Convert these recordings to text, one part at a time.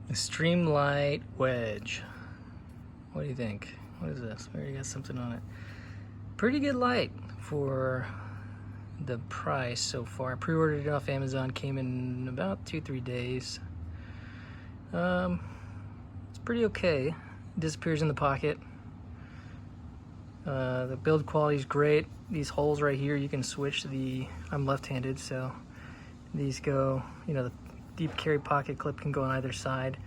The Streamlight Wedge. What do you think? What is this? We already got something on it. Pretty good light for the price so far. I pre-ordered it off Amazon, came in about 2-3 days. It's pretty okay. Disappears in the pocket. The build quality is great. These holes right here, you can switch I'm left-handed, so these go, the deep carry pocket clip can go on either side.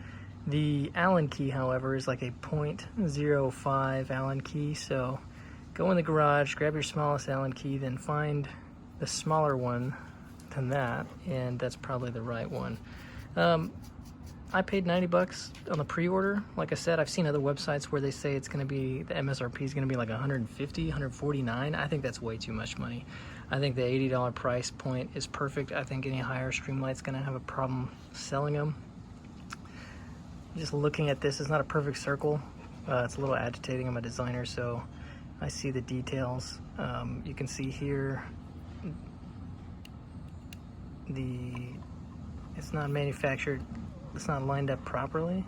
The Allen key, however, is like a 0.05 Allen key, so go in the garage, grab your smallest Allen key, then find the smaller one than that, and that's probably the right one. I paid 90 bucks on the pre-order. Like I said, I've seen other websites where they say it's going to be, the MSRP is going to be like 150, 149. I think that's way too much money. I think the $80 price point is perfect. I think any higher Streamlight's going to have a problem selling them. Just looking at this, it's not a perfect circle. It's a little agitating. I'm a designer, so I see the details. You can see here, it's not manufactured, it's not lined up properly.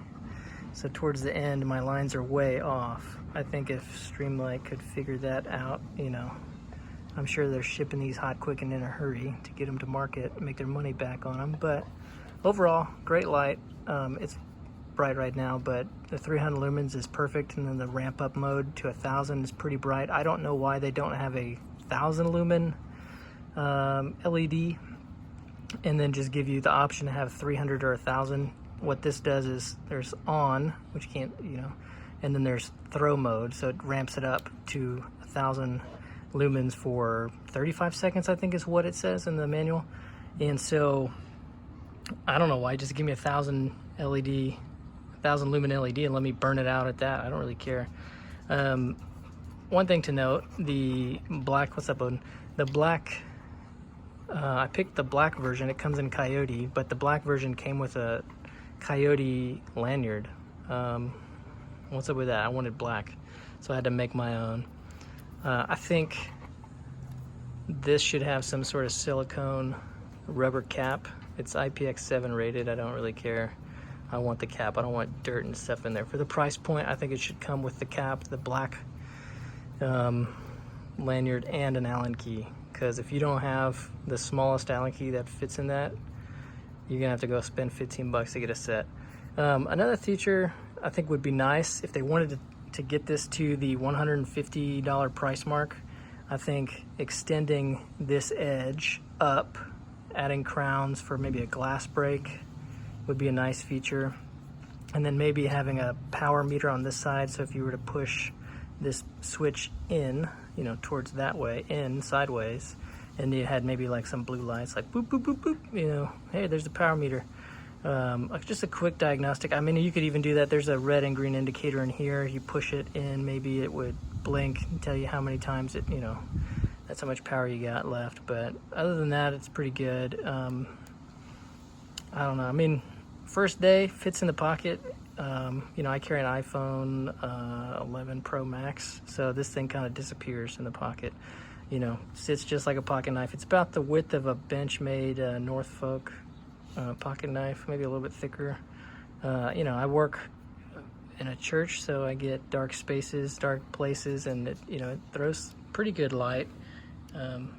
So towards the end, my lines are way off. I think if Streamlight could figure that out, I'm sure they're shipping these hot, quick, and in a hurry to get them to market, make their money back on them. But overall, great light. It's bright right now, but the 300 lumens is perfect, and then the ramp up mode to 1,000 is pretty bright. I don't know why they don't have a 1,000 lumen LED, and then just give you the option to have 300 or 1,000. What this does is there's on, which you can't, and then there's throw mode, so it ramps it up to 1,000 lumens for 35 seconds, I think is what it says in the manual. And so I don't know why, just give me 1,000 LED, 1,000 lumen LED, and let me burn it out at that. I don't really care. One thing to note, the black, what's up, Odin? The black, I picked the black version. It comes in Coyote, but the black version came with a Coyote lanyard. What's up with that? I wanted black, so I had to make my own. I think this should have some sort of silicone rubber cap. It's IPX7 rated. I don't really care. I want the cap. I don't want dirt and stuff in there. For the price point, I think it should come with the cap, the black lanyard, and an Allen key. Because if you don't have the smallest Allen key that fits in that, you're gonna have to go spend 15 bucks to get a set. Another feature I think would be nice if they wanted to get this to the $150 price mark. I think extending this edge up, adding crowns for maybe a glass break would be a nice feature. And then maybe having a power meter on this side, so if you were to push this switch in, towards that way, in sideways, and you had maybe like some blue lights, like boop, boop, boop, boop, hey, there's the power meter. Just a quick diagnostic. I mean, you could even do that. There's a red and green indicator in here. You push it in, maybe it would blink and tell you how many times it, that's how much power you got left. But other than that, it's pretty good. I don't know. I mean, first day, fits in the pocket. I carry an iPhone 11 Pro Max, so this thing kind of disappears in the pocket. Sits just like a pocket knife. It's about the width of a Benchmade Norfolk pocket knife, maybe a little bit thicker. I work in a church, so I get dark spaces, dark places, and it throws pretty good light.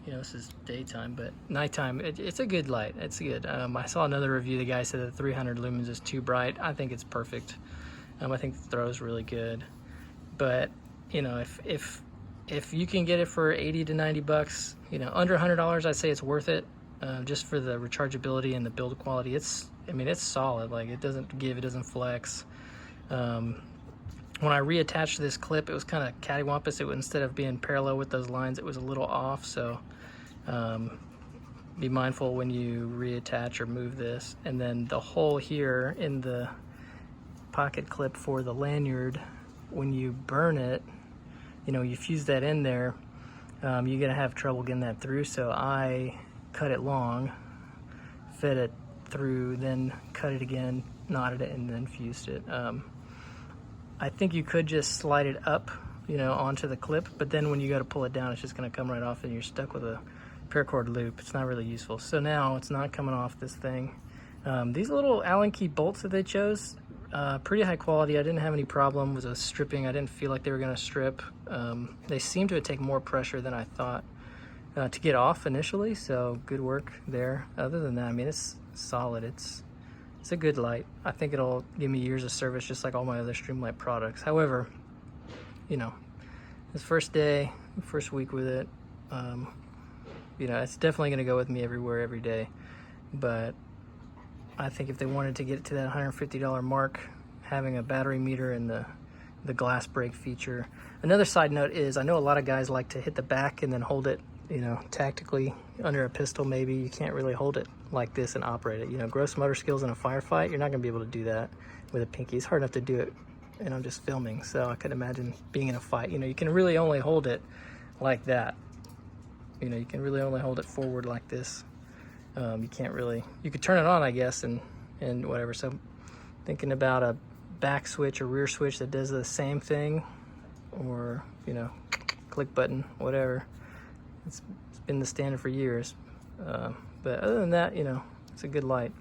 This is daytime, but nighttime, it's a good light. It's good. I saw another review. The guy said that 300 lumens is too bright. I think it's perfect. I think the throw is really good. But if you can get it for 80 to 90 bucks, under $100, I'd say it's worth it. Just for the rechargeability and the build quality. It's solid. Like, it doesn't give, it doesn't flex. When I reattached this clip, it was kind of cattywampus. Instead of being parallel with those lines, it was a little off. So be mindful when you reattach or move this. And then the hole here in the pocket clip for the lanyard, when you burn it, you fuse that in there, you're gonna have trouble getting that through. So I cut it long, fed it through, then cut it again, knotted it, and then fused it. I think you could just slide it up, onto the clip, but then when you go to pull it down, it's just gonna come right off and you're stuck with a paracord loop. It's not really useful. So now it's not coming off this thing. These little Allen key bolts that they chose, pretty high quality. I didn't have any problem with the stripping. I didn't feel like they were going to strip. They seem to take more pressure than I thought to get off initially, so good work there. Other than that, I mean, it's solid. It's a good light. I think it'll give me years of service just like all my other Streamlight products. However, you know, this first day, first week with it, you know, it's definitely going to go with me everywhere, every day. But I think if they wanted to get it to that $150 mark, having a battery meter and the glass break feature. Another side note is, I know a lot of guys like to hit the back and then hold it, you know, tactically under a pistol. Maybe you can't really hold it like this and operate it. You know, gross motor skills in a firefight, you're not going to be able to do that with a pinky. It's hard enough to do it, and I'm just filming, so I could imagine being in a fight. You know, you can really only hold it like that. You know, you can really only hold it forward like this. You can't really, you could turn it on, I guess, and whatever. So thinking about a back switch or rear switch that does the same thing, or, you know, click button, whatever. It's been the standard for years. But other than that, you know, it's a good light.